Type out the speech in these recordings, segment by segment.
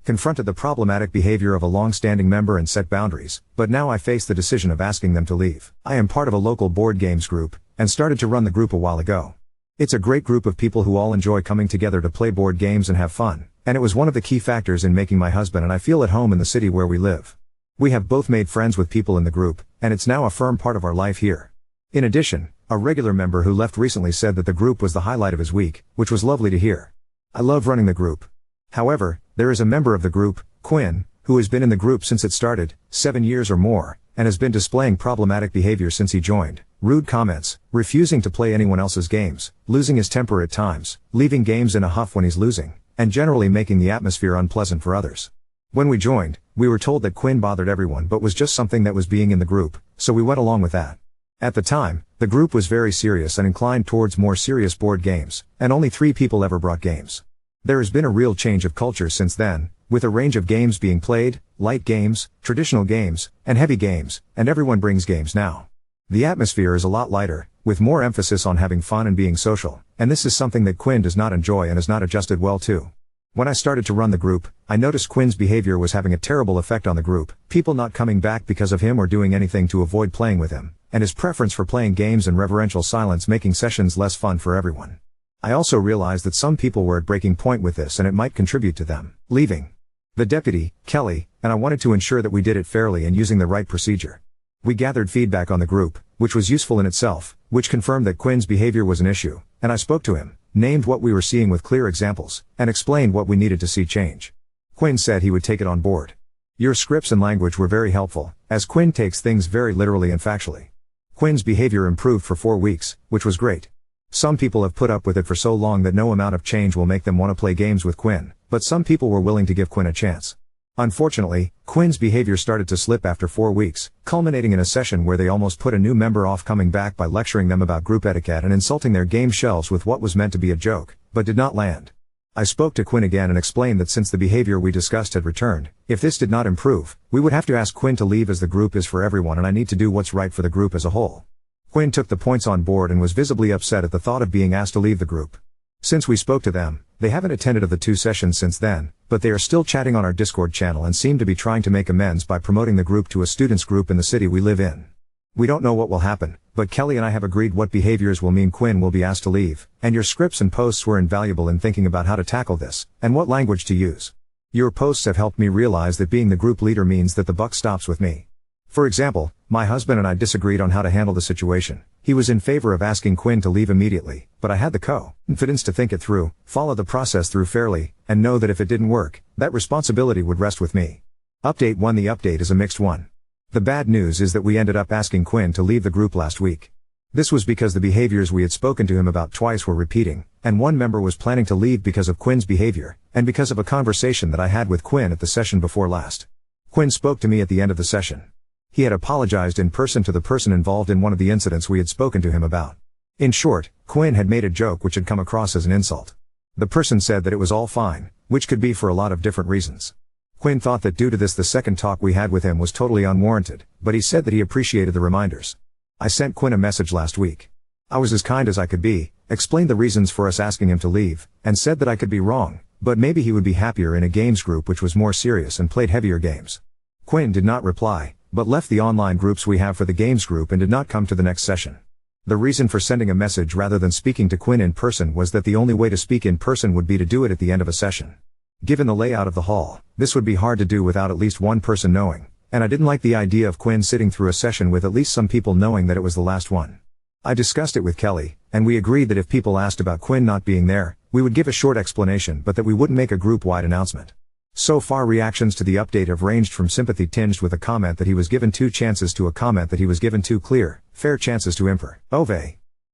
confronted the problematic behavior of a long-standing member and set boundaries, but now I face the decision of asking them to leave. I am part of a local board games group, and started to run the group a while ago. It's a great group of people who all enjoy coming together to play board games and have fun, and it was one of the key factors in making my husband and I feel at home in the city where we live. We have both made friends with people in the group, and it's now a firm part of our life here. In addition, a regular member who left recently said that the group was the highlight of his week, which was lovely to hear. I love running the group. However, there is a member of the group, Quinn, who has been in the group since it started, 7 years or more, and has been displaying problematic behavior since he joined. Rude comments, refusing to play anyone else's games, losing his temper at times, leaving games in a huff when he's losing, and generally making the atmosphere unpleasant for others. When we joined, we were told that Quinn bothered everyone but was just something that was being in the group, so we went along with that. At the time, the group was very serious and inclined towards more serious board games, and only 3 people ever brought games. There has been a real change of culture since then, with a range of games being played, light games, traditional games, and heavy games, and everyone brings games now. The atmosphere is a lot lighter, with more emphasis on having fun and being social, and this is something that Quinn does not enjoy and has not adjusted well to. When I started to run the group, I noticed Quinn's behavior was having a terrible effect on the group, people not coming back because of him or doing anything to avoid playing with him, and his preference for playing games and reverential silence making sessions less fun for everyone. I also realized that some people were at breaking point with this and it might contribute to them leaving the deputy, Kelly, and I wanted to ensure that we did it fairly and using the right procedure. We gathered feedback on the group, which was useful in itself, which confirmed that Quinn's behavior was an issue, and I spoke to him, named what we were seeing with clear examples, and explained what we needed to see change. Quinn said he would take it on board. Your scripts and language were very helpful, as Quinn takes things very literally and factually. Quinn's behavior improved for 4 weeks, which was great. Some people have put up with it for so long that no amount of change will make them want to play games with Quinn, but some people were willing to give Quinn a chance. Unfortunately, Quinn's behavior started to slip after 4 weeks, culminating in a session where they almost put a new member off coming back by lecturing them about group etiquette and insulting their game shelves with what was meant to be a joke, but did not land. I spoke to Quinn again and explained that since the behavior we discussed had returned, if this did not improve, we would have to ask Quinn to leave as the group is for everyone and I need to do what's right for the group as a whole. Quinn took the points on board and was visibly upset at the thought of being asked to leave the group. Since we spoke to them, they haven't attended of the 2 sessions since then, but they are still chatting on our Discord channel and seem to be trying to make amends by promoting the group to a students group in the city we live in. We don't know what will happen, but Kelly and I have agreed what behaviors will mean Quinn will be asked to leave, and your scripts and posts were invaluable in thinking about how to tackle this, and what language to use. Your posts have helped me realize that being the group leader means that the buck stops with me. For example, my husband and I disagreed on how to handle the situation. He was in favor of asking Quinn to leave immediately, but I had the confidence to think it through, follow the process through fairly, and know that if it didn't work, that responsibility would rest with me. Update 1. The update is a mixed one. The bad news is that we ended up asking Quinn to leave the group last week. This was because the behaviors we had spoken to him about twice were repeating, and one member was planning to leave because of Quinn's behavior, and because of a conversation that I had with Quinn at the session before last. Quinn spoke to me at the end of the session. He had apologized in person to the person involved in one of the incidents we had spoken to him about. In short, Quinn had made a joke which had come across as an insult. The person said that it was all fine, which could be for a lot of different reasons. Quinn thought that due to this the second talk we had with him was totally unwarranted, but he said that he appreciated the reminders. I sent Quinn a message last week. I was as kind as I could be, explained the reasons for us asking him to leave, and said that I could be wrong, but maybe he would be happier in a games group which was more serious and played heavier games. Quinn did not reply, but left the online groups we have for the games group and did not come to the next session. The reason for sending a message rather than speaking to Quinn in person was that the only way to speak in person would be to do it at the end of a session. Given the layout of the hall, this would be hard to do without at least one person knowing, and I didn't like the idea of Quinn sitting through a session with at least some people knowing that it was the last one. I discussed it with Kelly, and we agreed that if people asked about Quinn not being there, we would give a short explanation but that we wouldn't make a group-wide announcement. So far reactions to the update have ranged from sympathy tinged with a comment that he was given 2 chances to a comment that he was given 2 clear, fair chances to improve.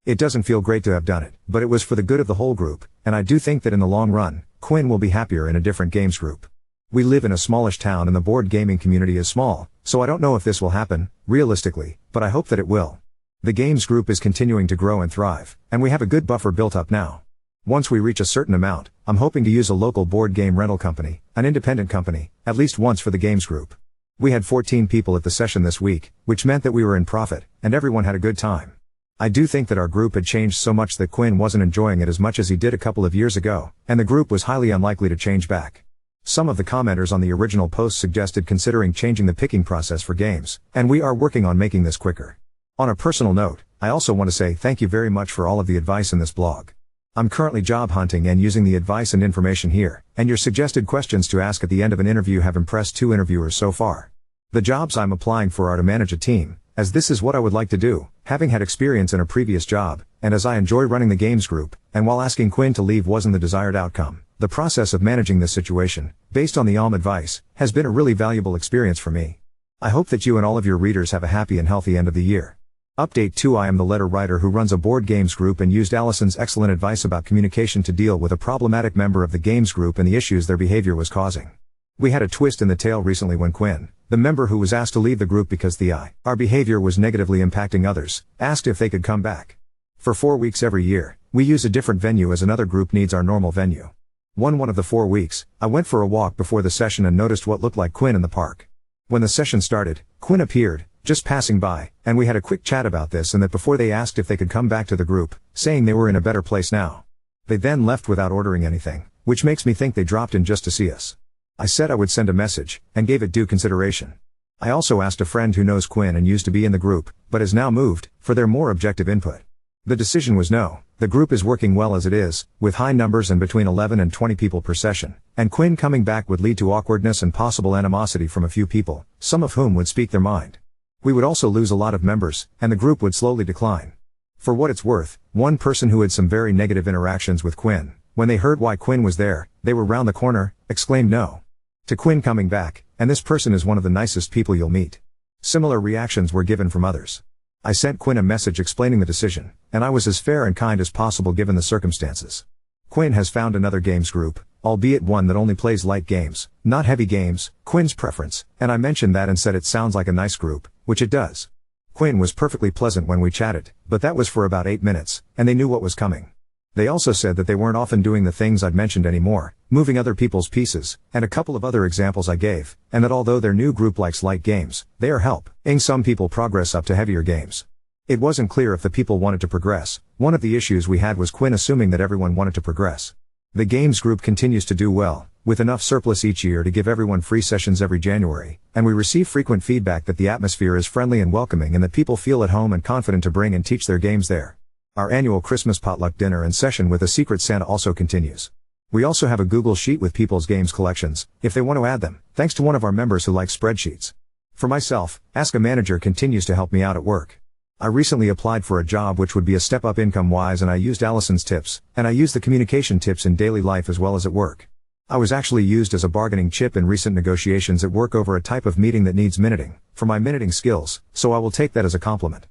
It doesn't feel great to have done it, but it was for the good of the whole group, and I do think that in the long run, Quinn will be happier in a different games group. We live in a smallish town and the board gaming community is small, so I don't know if this will happen, realistically, but I hope that it will. The games group is continuing to grow and thrive, and we have a good buffer built up now. Once we reach a certain amount, I'm hoping to use a local board game rental company, an independent company, at least once for the games group. We had 14 people at the session this week, which meant that we were in profit, and everyone had a good time. I do think that our group had changed so much that Quinn wasn't enjoying it as much as he did a couple of years ago, and the group was highly unlikely to change back. Some of the commenters on the original post suggested considering changing the picking process for games, and we are working on making this quicker. On a personal note, I also want to say thank you very much for all of the advice in this blog. I'm currently job hunting and using the advice and information here, and your suggested questions to ask at the end of an interview have impressed 2 interviewers so far. The jobs I'm applying for are to manage a team, as this is what I would like to do, having had experience in a previous job, and as I enjoy running the games group, and while asking Quinn to leave wasn't the desired outcome, the process of managing this situation, based on the advice, has been a really valuable experience for me. I hope that you and all of your readers have a happy and healthy end of the year. Update 2: I am the letter writer who runs a board games group and used Allison's excellent advice about communication to deal with a problematic member of the games group and the issues their behavior was causing. We had a twist in the tale recently when Quinn, the member who was asked to leave the group because our behavior was negatively impacting others, asked if they could come back. For 4 weeks every year, we use a different venue as another group needs our normal venue. One of the 4 weeks, I went for a walk before the session and noticed what looked like Quinn in the park. When the session started, Quinn appeared, just passing by, and we had a quick chat about this and that before they asked if they could come back to the group, saying they were in a better place now. They then left without ordering anything, which makes me think they dropped in just to see us. I said I would send a message, and gave it due consideration. I also asked a friend who knows Quinn and used to be in the group, but has now moved, for their more objective input. The decision was no, the group is working well as it is, with high numbers and between 11 and 20 people per session, and Quinn coming back would lead to awkwardness and possible animosity from a few people, some of whom would speak their mind. We would also lose a lot of members, and the group would slowly decline. For what it's worth, one person who had some very negative interactions with Quinn, when they heard why Quinn was there, they were round the corner, exclaimed no to Quinn coming back, and this person is one of the nicest people you'll meet. Similar reactions were given from others. I sent Quinn a message explaining the decision, and I was as fair and kind as possible given the circumstances. Quinn has found another games group, albeit one that only plays light games, not heavy games, Quinn's preference, and I mentioned that and said it sounds like a nice group, which it does. Quinn was perfectly pleasant when we chatted, but that was for about 8 minutes, and they knew what was coming. They also said that they weren't often doing the things I'd mentioned anymore, moving other people's pieces, and a couple of other examples I gave, and that although their new group likes light games, they are helping some people progress up to heavier games. It wasn't clear if the people wanted to progress. One of the issues we had was Quinn assuming that everyone wanted to progress. The games group continues to do well, with enough surplus each year to give everyone free sessions every January, and we receive frequent feedback that the atmosphere is friendly and welcoming and that people feel at home and confident to bring and teach their games there. Our annual Christmas potluck dinner and session with a Secret Santa also continues. We also have a Google Sheet with people's games collections, if they want to add them, thanks to one of our members who likes spreadsheets. For myself, Ask a Manager continues to help me out at work. I recently applied for a job which would be a step up income-wise and I used Allison's tips, and I used the communication tips in daily life as well as at work. I was actually used as a bargaining chip in recent negotiations at work over a type of meeting that needs minuting, for my minuting skills, so I will take that as a compliment.